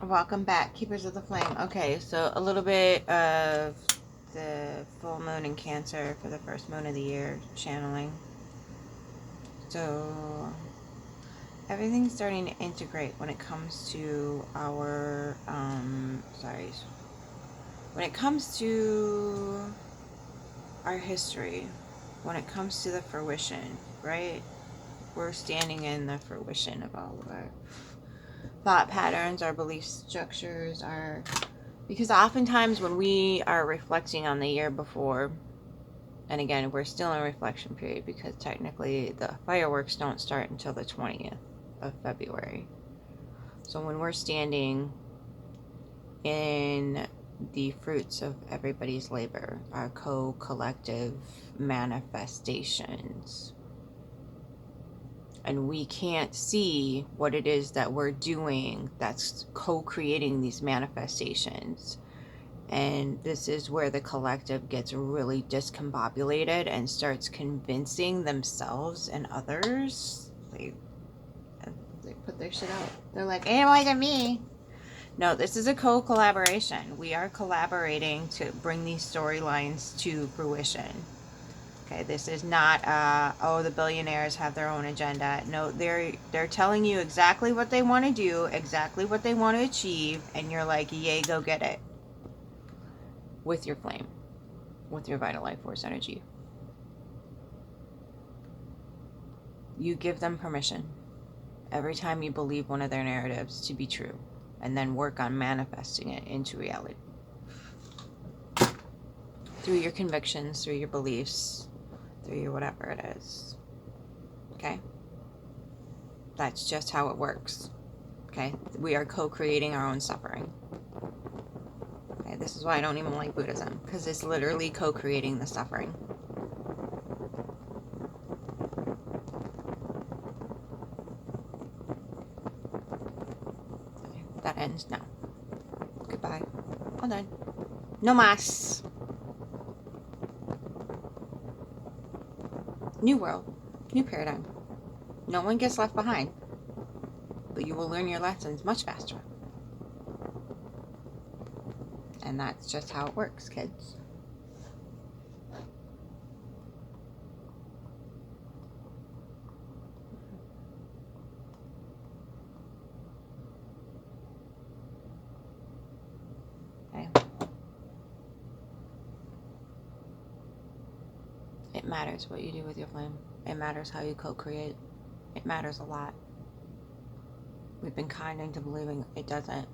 Welcome back, Keepers of the Flame. Okay, so a little bit of the full moon in Cancer for the first moon of the year, channeling. So everything's starting to integrate when it comes to our, when it comes to our history, when it comes to the fruition, right? We're standing in the fruition of all of our thought patterns, our belief structures, our... Because oftentimes when we are reflecting on the year before, and again, we're still in reflection period because technically the fireworks don't start until the 20th of February. So when we're standing in the fruits of everybody's labor, our co-collective manifestations, and we can't see what it is that we're doing that's co-creating these manifestations. And this is where the collective gets really discombobulated and starts convincing themselves and others. They put their shit out. They're like, ain't more than me. No, this is a co-collaboration. We are collaborating to bring these storylines to fruition. Okay, this is not oh, the billionaires have their own agenda. No, they're telling you exactly what they want to do, exactly what they want to achieve, and you're like, yay, go get it. With your flame, with your vital life force energy. You give them permission every time you believe one of their narratives to be true, and then work on manifesting it into reality. Through your convictions, through your beliefs, through your whatever it is. Okay? That's just how it works. Okay? We are co-creating our own suffering. Okay? This is why I don't even like Buddhism, because it's literally co-creating the suffering. Okay, that ends now. Goodbye. All done. No mas. New world. New paradigm. No one gets left behind. But you will learn your lessons much faster. And that's just how it works, kids. Okay? It matters what you do with your flame. It matters how you co-create. It matters a lot. We've been kind into believing it doesn't.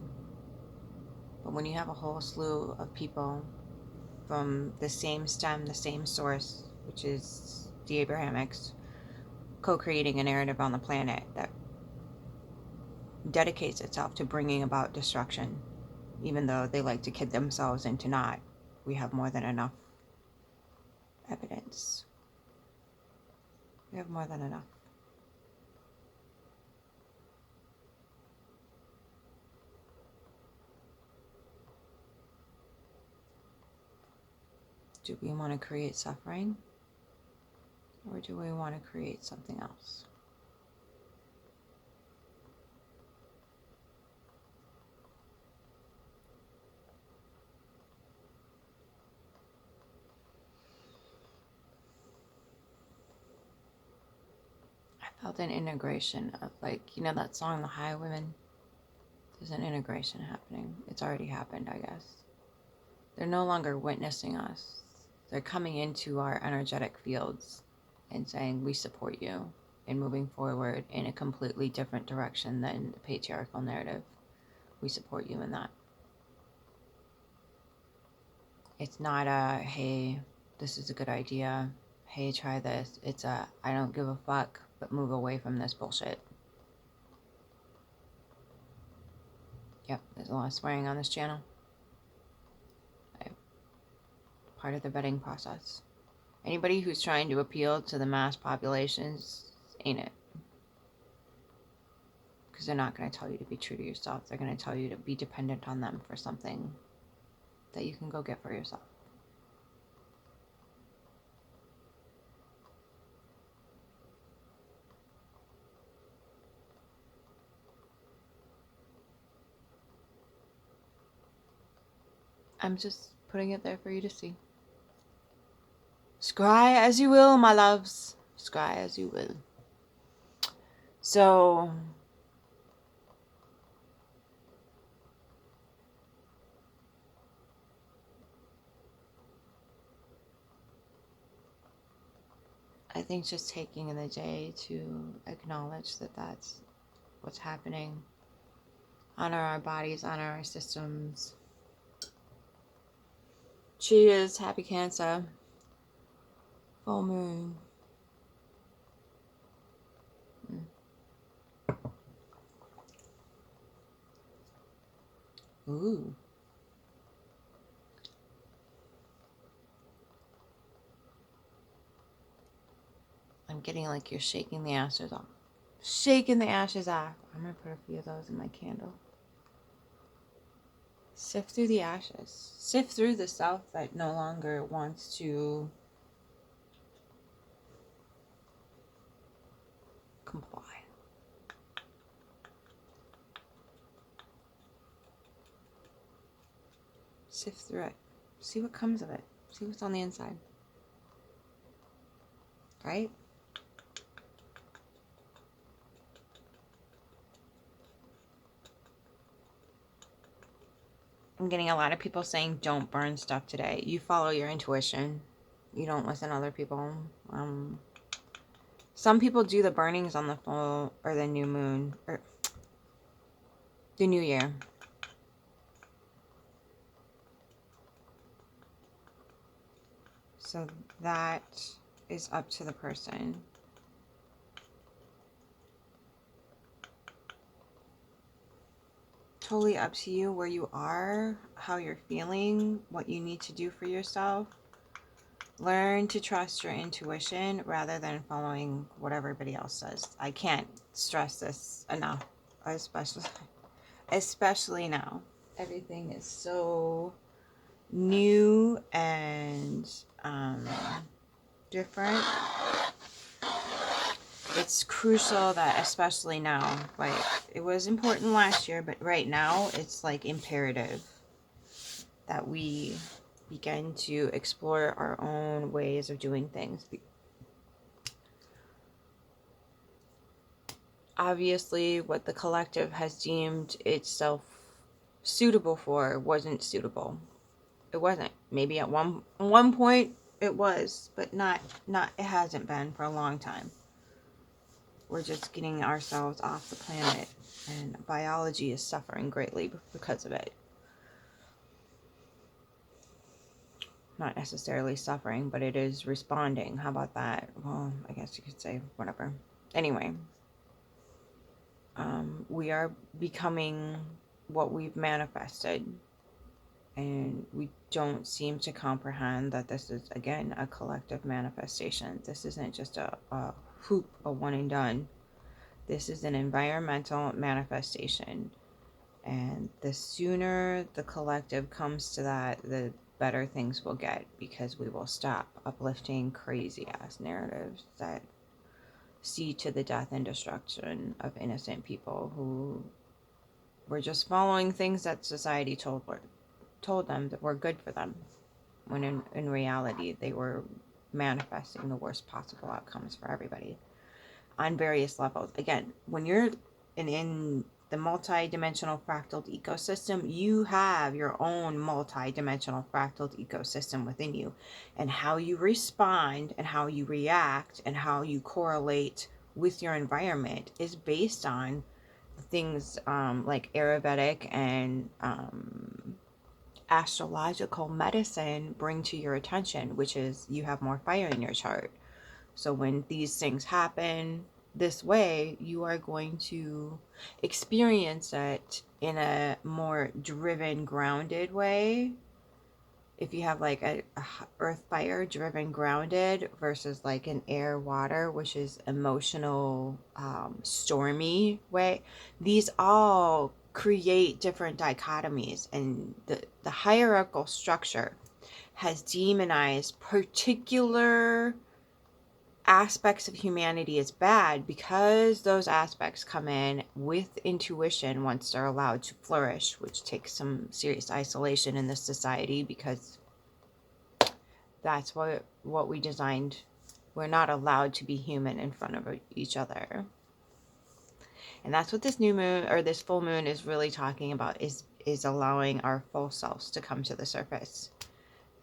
But when you have a whole slew of people from the same stem, the same source, which is the Abrahamics, co-creating a narrative on the planet that dedicates itself to bringing about destruction, even though they like to kid themselves into not, we have more than enough evidence. We have more than enough. Do we want to create suffering? Or do we want to create something else? I felt an integration of, like, you know that song, The Highwaymen? There's an integration happening. It's already happened, I guess. They're no longer witnessing us. They're coming into our energetic fields and saying, we support you in moving forward in a completely different direction than the patriarchal narrative. We support you in that. It's not a, hey, this is a good idea. Hey, try this. It's a, I don't give a fuck, but move away from this bullshit. Yep, there's a lot of swearing on this channel. Part of the vetting process. Anybody who's trying to appeal to the mass populations ain't it. Because they're not going to tell you to be true to yourself. They're going to tell you to be dependent on them for something that you can go get for yourself. I'm just putting it there for you to see. Scry as you will, my loves. Scry as you will. So I think just taking the day to acknowledge that that's what's happening. Honor our bodies, honor our systems. Cheers, happy Cancer. Full moon. Ooh. I'm getting like you're shaking the ashes off. Shaking the ashes off. I'm going to put a few of those in my candle. Sift through the ashes. Sift through the self that no longer wants to comply. Sift through it. See what comes of it. See what's on the inside. Right? I'm getting a lot of people saying don't burn stuff today. You follow your intuition. You don't listen to other people. Some people do the burnings on the full or the new moon or the new year. So that is up to the person. Totally up to you where you are, how you're feeling, what you need to do for yourself. Learn to trust your intuition rather than following what everybody else says. I can't stress this enough, especially now. Everything is so new and different. It's crucial that, especially now, like it was important last year, but right now it's like imperative that we begin to explore our own ways of doing things. Obviously, what the collective has deemed itself suitable for wasn't suitable. It wasn't. Maybe at one point it was, but not it hasn't been for a long time. We're just getting ourselves off the planet, and biology is suffering greatly because of it. Not necessarily suffering, but it is responding. How about that? Well, I guess you could say whatever. Anyway, we are becoming what we've manifested, and we don't seem to comprehend that this is, again, a collective manifestation. This isn't just a hoop, a one and done. This is an environmental manifestation, and the sooner the collective comes to that, the better things will get, because we will stop uplifting crazy ass narratives that see to the death and destruction of innocent people who were just following things that society told them that were good for them, when in reality they were manifesting the worst possible outcomes for everybody on various levels. Again, when you're in the multi-dimensional fractaled ecosystem, you have your own multi-dimensional fractaled ecosystem within you, and how you respond and how you react and how you correlate with your environment is based on things like Ayurvedic and astrological medicine bring to your attention, which is you have more fire in your chart. So when these things happen this way, you are going to experience it in a more driven, grounded way. If you have like a earth fire, driven, grounded, versus like an air water, which is emotional, stormy way, these all create different dichotomies, and the hierarchical structure has demonized particular aspects of humanity as bad because those aspects come in with intuition once they're allowed to flourish, which takes some serious isolation in this society because that's what we designed. We're not allowed to be human in front of each other. And that's what this new moon or this full moon is really talking about, is allowing our full selves to come to the surface.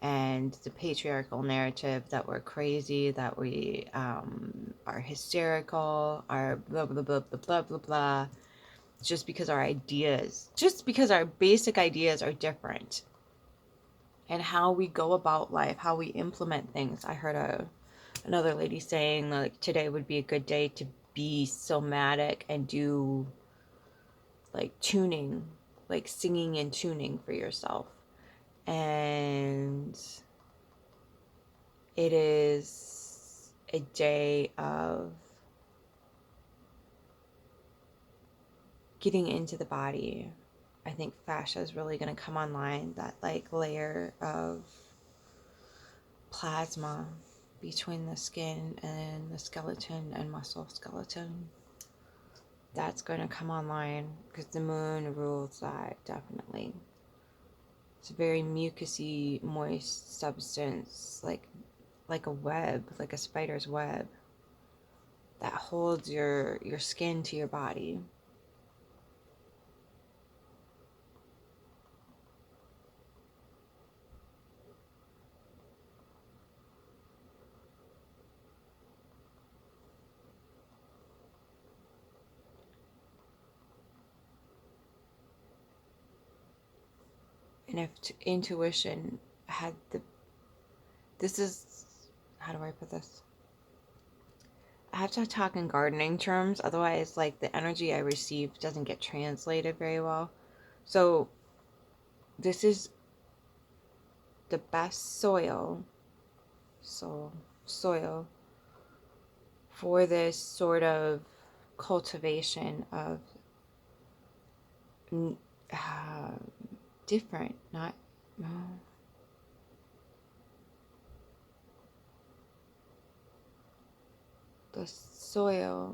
And the patriarchal narrative that we're crazy, that we are hysterical, are blah, blah, blah, blah, blah, blah, blah, just because our basic ideas are different. And how we go about life, how we implement things. I heard another lady saying, like, today would be a good day to be somatic and do, like, tuning, like singing and tuning for yourself. And it is a day of getting into the body. I think fascia is really going to come online, that like layer of plasma between the skin and the skeleton and muscle skeleton. That's going to come online because the moon rules that, definitely. It's a very mucousy, moist substance, like a web, like a spider's web, that holds your skin to your body. And if intuition had this is, how do I put this? I have to talk in gardening terms, otherwise, like, the energy I receive doesn't get translated very well. So, this is the best soil for this sort of cultivation of different, not the soil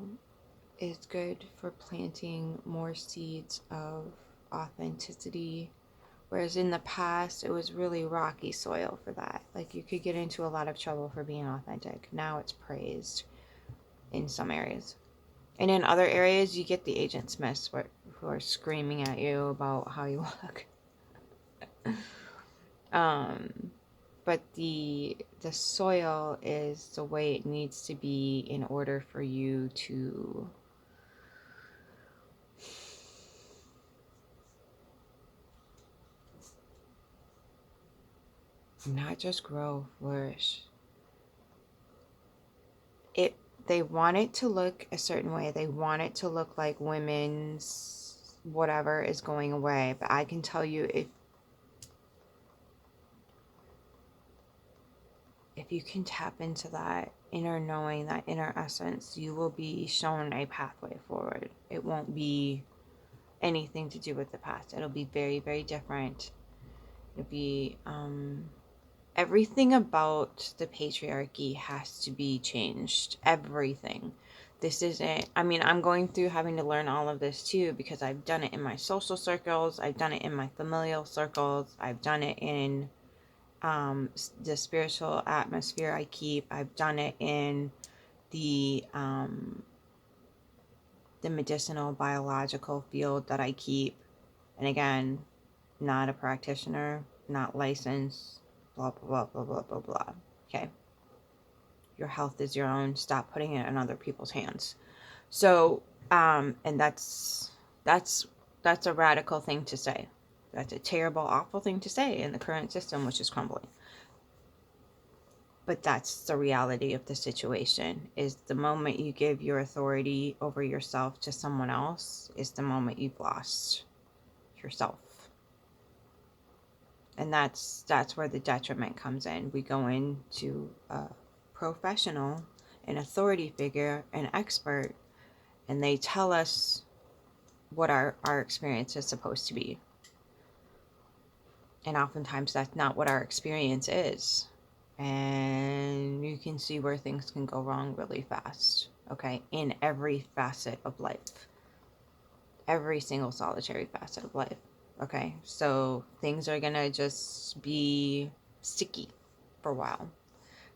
is good for planting more seeds of authenticity, whereas in the past it was really rocky soil for that. Like, you could get into a lot of trouble for being authentic. Now it's praised in some areas, and in other areas you get the Agent Smiths who are screaming at you about how you look. But the soil is the way it needs to be in order for you to not just grow, flourish. They want it to look a certain way. They want it to look like women's whatever is going away. But I can tell you, if you can tap into that inner knowing, that inner essence, you will be shown a pathway forward. It won't be anything to do with the past. It'll be very, very different. It'll be everything about the patriarchy has to be changed. Everything. This isn't, I mean, I'm going through having to learn all of this too, because I've done it in my social circles, I've done it in my familial circles, I've done it in the spiritual atmosphere I keep, I've done it in the medicinal biological field that I keep. And again, not a practitioner, not licensed, blah, blah, blah, blah, blah, blah, blah. Okay? Your health is your own. Stop putting it in other people's hands. So, and that's a radical thing to say. That's a terrible, awful thing to say in the current system, which is crumbling. But that's the reality of the situation, is the moment you give your authority over yourself to someone else is the moment you've lost yourself. And that's where the detriment comes in. We go into a professional, an authority figure, an expert, and they tell us what our experience is supposed to be. And oftentimes that's not what our experience is. And you can see where things can go wrong really fast, okay, in every facet of life, every single solitary facet of life, okay? So things are gonna just be sticky for a while.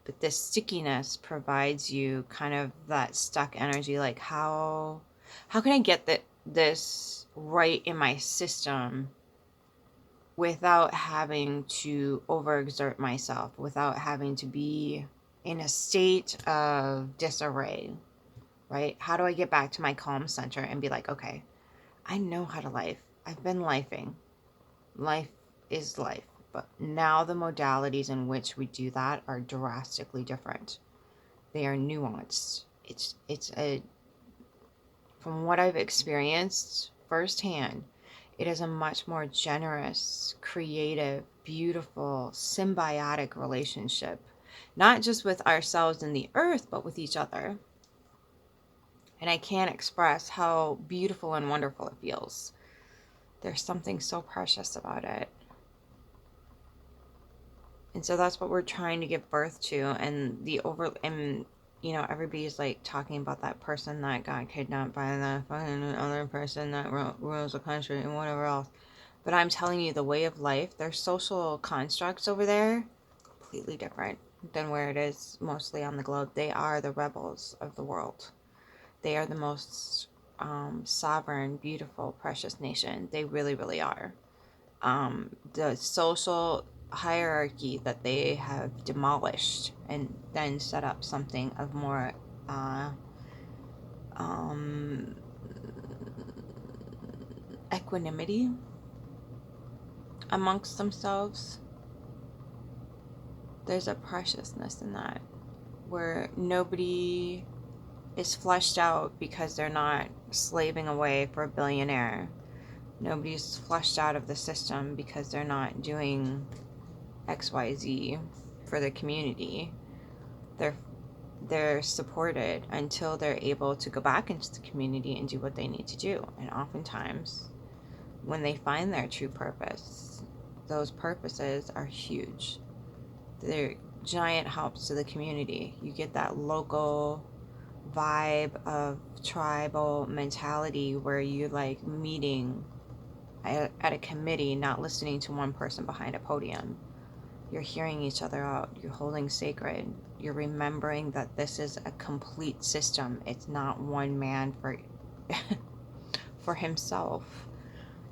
But this stickiness provides you kind of that stuck energy, like how can I get this right in my system without having to overexert myself, without having to be in a state of disarray, right? How do I get back to my calm center and be like, okay, I know how to life. I've been lifing. Life is life. But now the modalities in which we do that are drastically different. They are nuanced. It's a from what I've experienced firsthand, it is a much more generous, creative, beautiful, symbiotic relationship, not just with ourselves and the earth, but with each other. And I can't express how beautiful and wonderful it feels. There's something so precious about it. And so that's what we're trying to give birth to. And everybody's like talking about that person that got kidnapped by the fucking other person that rules the country and whatever else. But I'm telling you, the way of life, their social constructs over there, completely different than where it is mostly on the globe. They are the rebels of the world. They are the most sovereign, beautiful, precious nation. They really, really are. The social hierarchy that they have demolished and then set up something of more equanimity amongst themselves. There's a preciousness in that where nobody is fleshed out because they're not slaving away for a billionaire. Nobody's flushed out of the system because they're not doing XYZ for the community. They're supported until they're able to go back into the community and do what they need to do. And oftentimes, when they find their true purpose, those purposes are huge. They're giant helps to the community. You get that local vibe of tribal mentality where you like meeting at a committee, not listening to one person behind a podium. You're hearing each other out. You're holding sacred. You're remembering that this is a complete system. It's not one man for himself.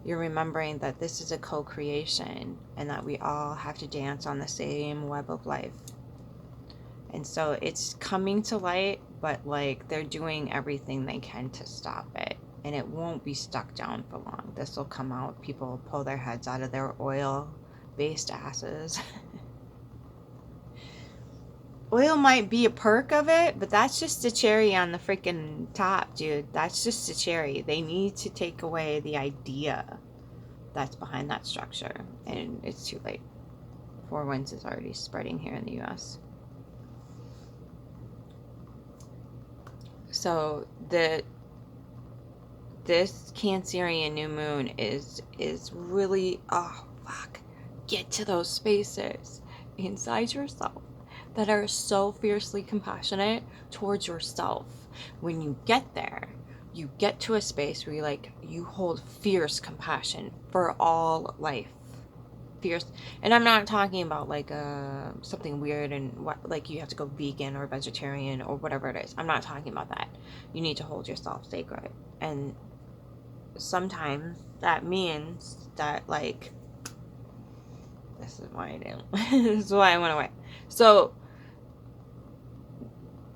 You're remembering that this is a co-creation and that we all have to dance on the same web of life. And so it's coming to light, but like they're doing everything they can to stop it. And it won't be stuck down for long. This will come out. People will pull their heads out of their oil-based asses. Oil might be a perk of it, but that's just the cherry on the freaking top, dude. That's just the cherry. They need to take away the idea that's behind that structure. And it's too late. Four Winds is already spreading here in the US. So this Cancerian new moon is really, oh fuck, get to those spaces inside yourself that are so fiercely compassionate towards yourself. When you get there, you get to a space where you hold fierce compassion for all life. Fierce. And I'm not talking about like something weird and what, like you have to go vegan or vegetarian or whatever it is. I'm not talking about that. You need to hold yourself sacred. And sometimes that means that like, this is why I do. This is why I went away. So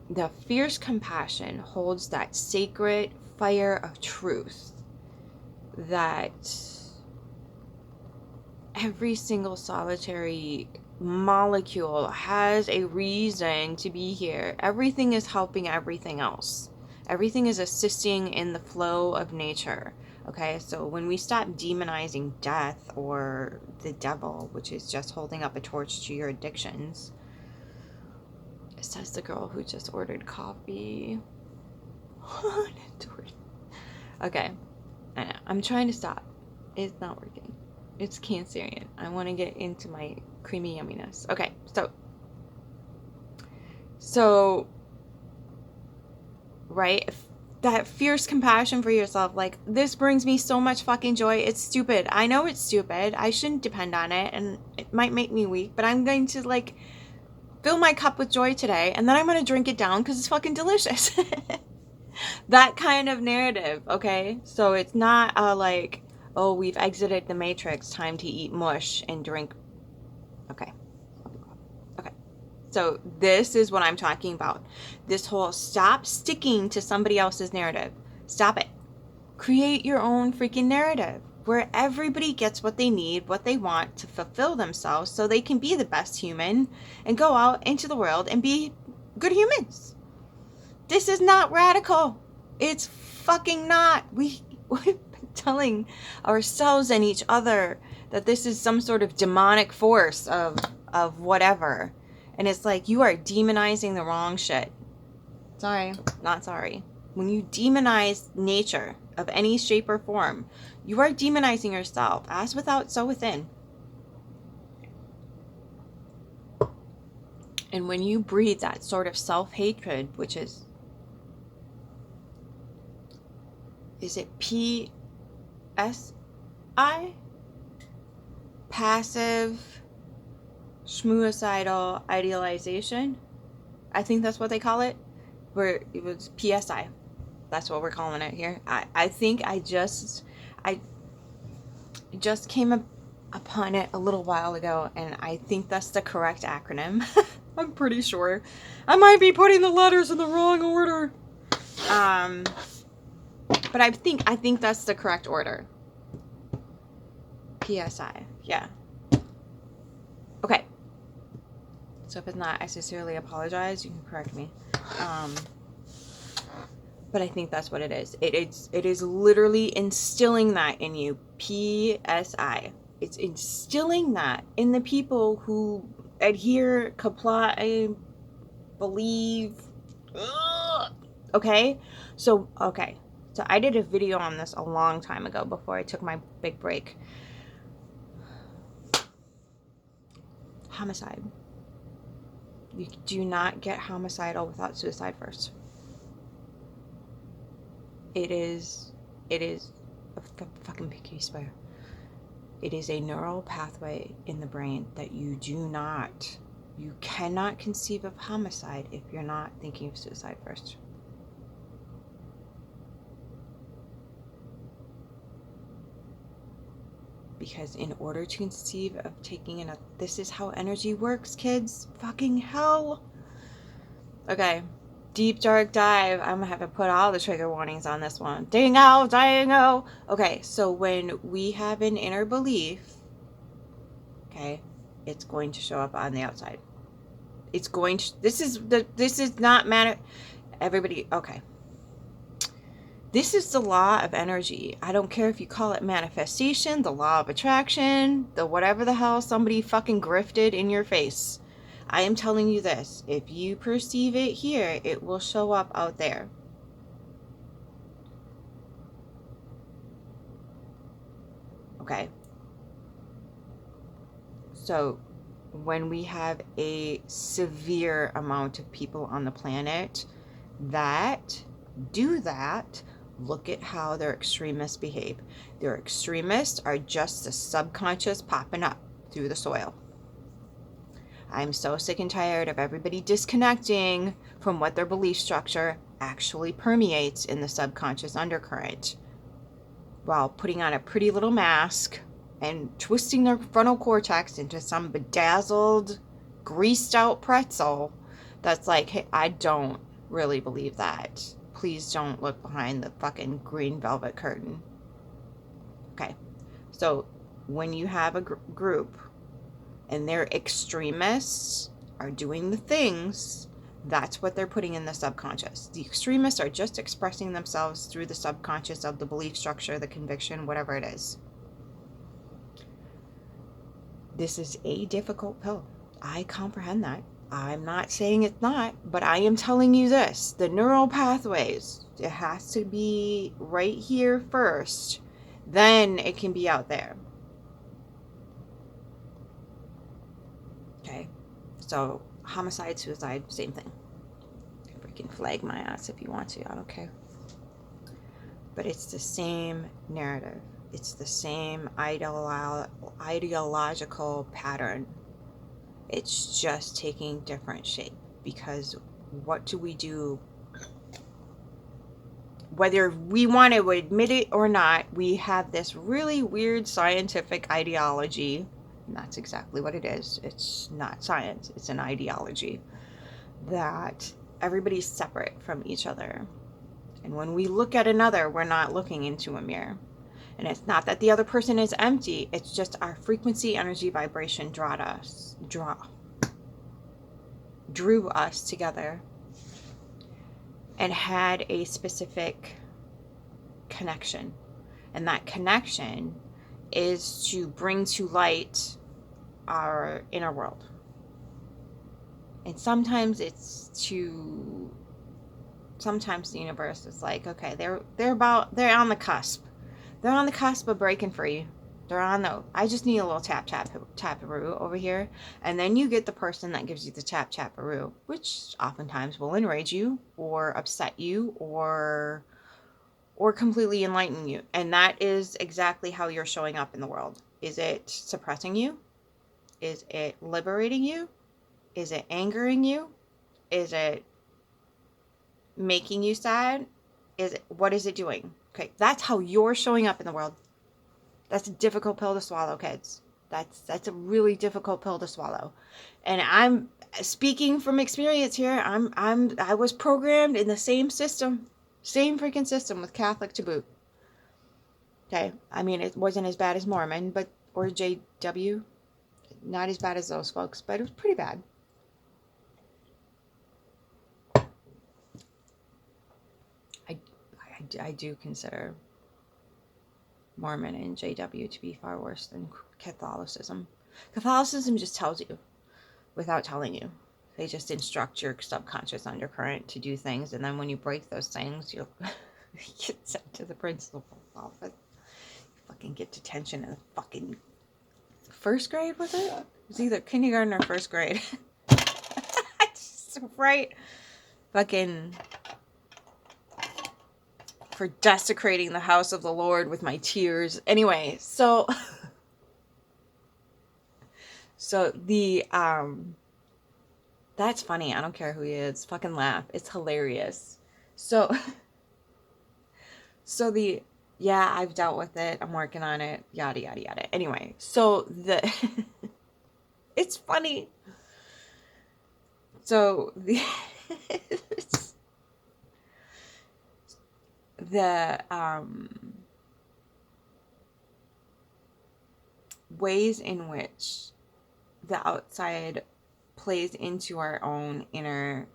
the fierce compassion holds that sacred fire of truth that every single solitary molecule has a reason to be here. Everything is helping everything else. Everything is assisting in the flow of nature. Okay, so when we stop demonizing death or the devil, which is just holding up a torch to your addictions, says the girl who just ordered coffee. Okay, I know. I'm trying to stop. It's not working. It's Cancerian. I want to get into my creamy yumminess. Okay, so So, right? That fierce compassion for yourself, like, this brings me so much fucking joy. It's stupid. I know it's stupid. I shouldn't depend on it, and it might make me weak, but I'm going to, like, fill my cup with joy today, and then I'm going to drink it down because it's fucking delicious. That kind of narrative, okay? So it's not like, oh, we've exited the matrix, time to eat mush and drink. Okay. Okay. So this is what I'm talking about. This whole stop sticking to somebody else's narrative. Stop it. Create your own freaking narrative where everybody gets what they need, what they want to fulfill themselves so they can be the best human and go out into the world and be good humans. This is not radical. It's fucking not. We've been telling ourselves and each other that this is some sort of demonic force of whatever. And it's like, you are demonizing the wrong shit. Sorry, not sorry. When you demonize nature of any shape or form, you are demonizing yourself. As without, so within. And when you breathe that sort of self-hatred, which is it PSI? Passive schmuicidal idealization? I think that's what they call it. Where it was PSI. That's what we're calling it here. I think I just came upon it a little while ago, and I think that's the correct acronym. I'm pretty sure. I might be putting the letters in the wrong order. But I think that's the correct order. PSI. Yeah. Okay. So if it's not, I sincerely apologize. You can correct me. But I think that's what it is. It is literally instilling that in you. PSI. It's instilling that in the people who adhere, comply, believe. Okay? So I did a video on this a long time ago before I took my big break. Homicide. You do not get homicidal without suicide first. It is a fucking picky swear. It is a neural pathway in the brain that you cannot conceive of homicide if you're not thinking of suicide first. Because in order to conceive of taking this is how energy works, kids. Fucking hell. Okay. Deep dark dive. I'm gonna have to put all the trigger warnings on this one. Dingo. Okay, so when we have an inner belief, okay, it's going to show up on the outside. It's going to. This is not matter. Everybody, okay. This is the law of energy. I don't care if you call it manifestation, the law of attraction, the whatever the hell somebody fucking grifted in your face. I am telling you this. If you perceive it here, it will show up out there. Okay. So when we have a severe amount of people on the planet that do that, look at how their extremists behave. Their extremists are just the subconscious popping up through the soil. I'm so sick and tired of everybody disconnecting from what their belief structure actually permeates in the subconscious undercurrent while putting on a pretty little mask and twisting their frontal cortex into some bedazzled, greased out pretzel that's like, hey, I don't really believe that. Please don't look behind the fucking green velvet curtain. Okay, so when you have a group and their extremists are doing the things, that's what they're putting in the subconscious. The extremists are just expressing themselves through the subconscious of the belief structure, the conviction, whatever it is. This is a difficult pill. I comprehend that. I'm not saying it's not, but I am telling you this. The neural pathways, it has to be right here first. Then it can be out there. Okay. So homicide, suicide, same thing. You can flag my ass if you want to. I don't care. But it's the same narrative. It's the same ideological pattern. It's just taking different shape. Because what do we do? Whether we want to admit it or not, we have this really weird scientific ideology. And that's exactly what it is. It's not science. It's an ideology. That everybody's separate from each other. And when we look at another, we're not looking into a mirror. And it's not that the other person is empty. It's just our frequency, energy, vibration drew us together and had a specific connection. And that connection is to bring to light our inner world. And sometimes sometimes the universe is like, okay, they're on the cusp. They're on the cusp of breaking free. I just need a little tap-a-roo over here. And then you get the person that gives you the tap-tap-a-roo, which oftentimes will enrage you or upset you or completely enlighten you. And that is exactly how you're showing up in the world. Is it suppressing you? Is it liberating you? Is it angering you? Is it making you sad? What is it doing? Okay, that's how you're showing up in the world. That's a difficult pill to swallow, kids. That's a really difficult pill to swallow. And I'm speaking from experience here. I was programmed in the same system, same freaking system with Catholic to boot. Okay, I mean, it wasn't as bad as Mormon, or JW, not as bad as those folks, but it was pretty bad. I do consider Mormon and JW to be far worse than Catholicism. Catholicism just tells you without telling you. They just instruct your subconscious undercurrent to do things, and then when you break those things, you'll get sent to the principal's office. You fucking get detention in the fucking first grade, was it? It was either kindergarten or first grade. Just right. Fucking for desecrating the house of the Lord with my tears. Anyway, so the that's funny. I don't care who he is. Fucking laugh. It's hilarious. So yeah, I've dealt with it. I'm working on it. Yada yada yada. Anyway, so it's funny. So the ways in which the outside plays into our own inner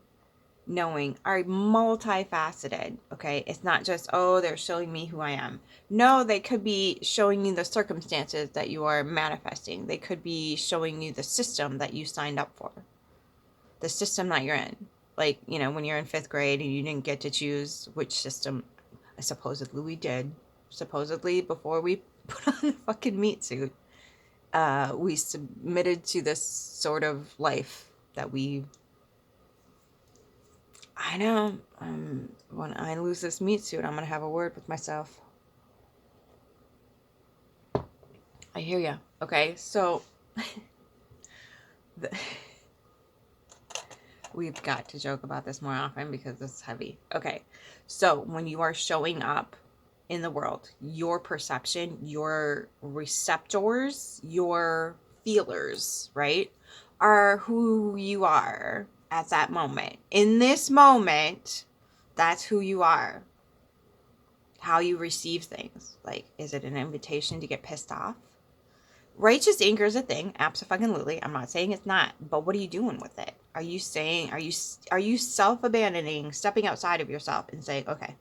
knowing are multifaceted. Okay, it's not just, oh, they're showing me who I am. No, they could be showing you the circumstances that you are manifesting. They could be showing you the system that you signed up for, the system that you're in. Like, you know, when you're in 5th grade and you didn't get to choose which system. Supposedly we did. Supposedly before we put on the fucking meat suit, we submitted to this sort of life that I know. When I lose this meat suit, I'm gonna have a word with myself. I hear ya. Okay, so we've got to joke about this more often because it's heavy. Okay, so when you are showing up in the world, your perception, your receptors, your feelers, right, are who you are at that moment. In this moment, that's who you are. How you receive things. Like, is it an invitation to get pissed off? Righteous anger is a thing, absolutely. I'm not saying it's not, but what are you doing with it? Are you self-abandoning, stepping outside of yourself and saying, okay,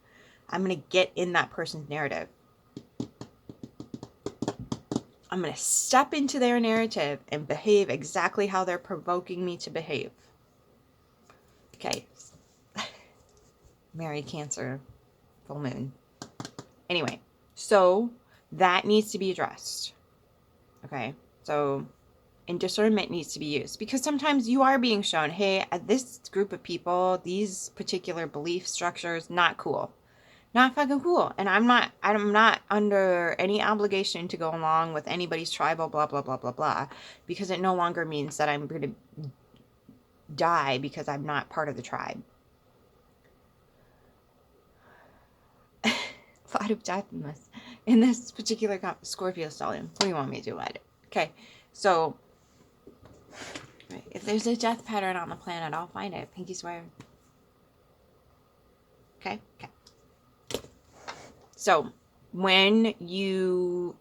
I'm going to get in that person's narrative. I'm going to step into their narrative and behave exactly how they're provoking me to behave. Okay. Mary Cancer, full moon. Anyway, so that needs to be addressed. Okay, so and discernment needs to be used, because sometimes you are being shown, hey, this group of people, these particular belief structures, not cool, not fucking cool. And I'm not under any obligation to go along with anybody's tribal blah blah blah blah blah, because it no longer means that I'm going to die because I'm not part of the tribe. A lot of death in this particular Scorpio stellium. What do you want me to do about it? Okay, so if there's a death pattern on the planet, I'll find it. Pinky swear. Okay? Okay. So, when you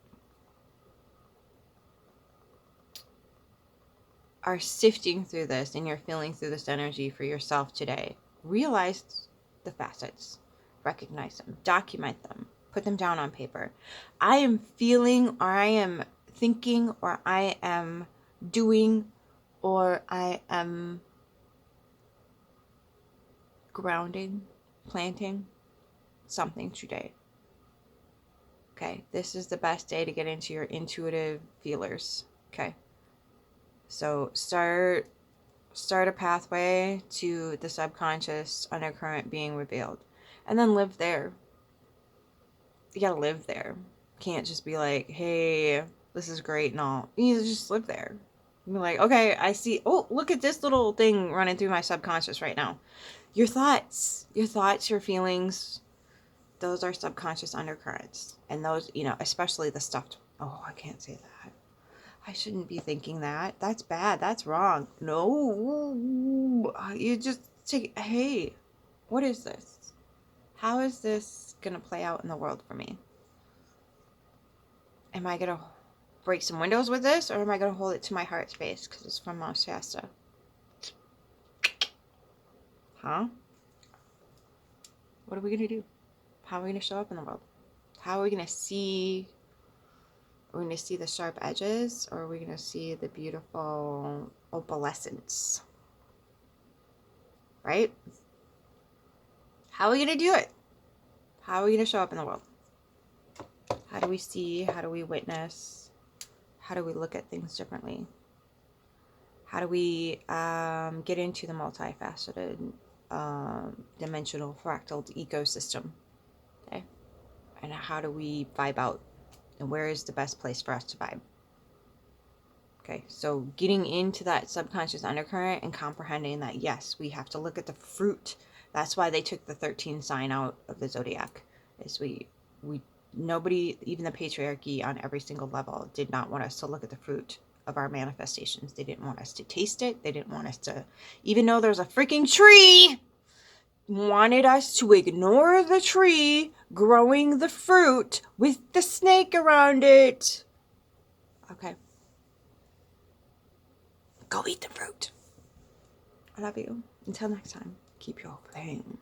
are sifting through this and you're feeling through this energy for yourself today, realize the facets, recognize them, document them, put them down on paper. I am feeling, or I am thinking, or I am doing, or I am grounding, planting something today. Okay, this is the best day to get into your intuitive feelers. Okay, so start a pathway to the subconscious undercurrent being revealed, and then live there. You gotta live there. You can't just be like, hey, this is great and all. You need to just live there. Be like, okay, I see, oh, look at this little thing running through my subconscious right now. Your thoughts, your feelings, those are subconscious undercurrents. And those, especially the stuff, oh, I can't say that. I shouldn't be thinking that. That's bad. That's wrong. No. You just take, hey, what is this? How is this going to play out in the world for me? Am I going to break some windows with this, or am I going to hold it to my heart space because it's from Mount Shasta? Huh? What are we going to do? How are we going to show up in the world? How are we going to see? Are we going to see the sharp edges, or are we going to see the beautiful opalescence? Right? How are we going to do it? How are we going to show up in the world? How do we see? How do we witness? How do we look at things differently? How do we get into the multifaceted, dimensional, fractal ecosystem? Okay? And how do we vibe out? And where is the best place for us to vibe? Okay, so getting into that subconscious undercurrent and comprehending that, yes, we have to look at the fruit. That's why they took the 13 sign out of the zodiac. Is nobody, even the patriarchy on every single level, did not want us to look at the fruit of our manifestations. They didn't want us to taste it. They didn't want us to, even though there's a freaking tree, wanted us to ignore the tree growing the fruit with the snake around it. Okay. Go eat the fruit. I love you. Until next time, keep your flame.